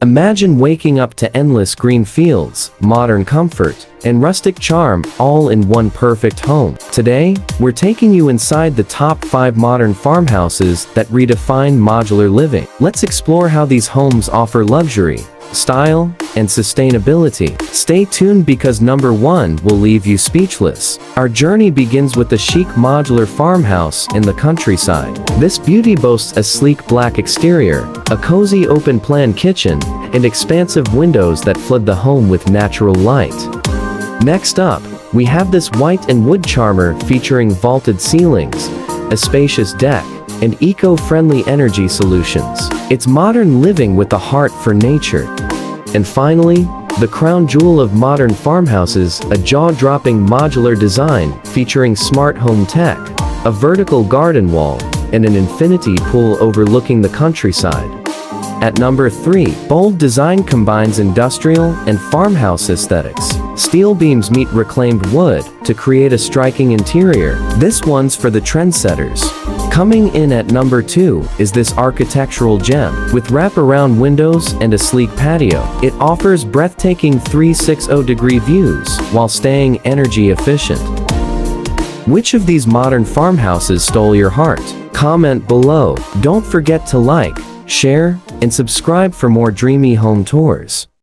Imagine waking up to endless green fields, modern comfort, and rustic charm all in one perfect home. Today, we're taking you inside the top 5 modern farmhouses that redefine modular living. Let's explore how these homes offer luxury, style, and sustainability. Stay tuned because number 1 will leave you speechless. Our journey begins with the chic modular farmhouse in the countryside. This beauty boasts a sleek black exterior, a cozy open-plan kitchen, and expansive windows that flood the home with natural light. Next up, we have this white and wood charmer featuring vaulted ceilings, a spacious deck, and eco-friendly energy solutions. It's modern living with a heart for nature. And finally, the crown jewel of modern farmhouses, a jaw-dropping modular design featuring smart home tech, a vertical garden wall, and an infinity pool overlooking the countryside. At number 3, bold design combines industrial and farmhouse aesthetics. Steel beams meet reclaimed wood to create a striking interior. This one's for the trendsetters. Coming in at number 2 is this architectural gem. With wraparound windows and a sleek patio, it offers breathtaking 360-degree views while staying energy efficient. Which of these modern farmhouses stole your heart? Comment below. Don't forget to like, share, and subscribe for more dreamy home tours.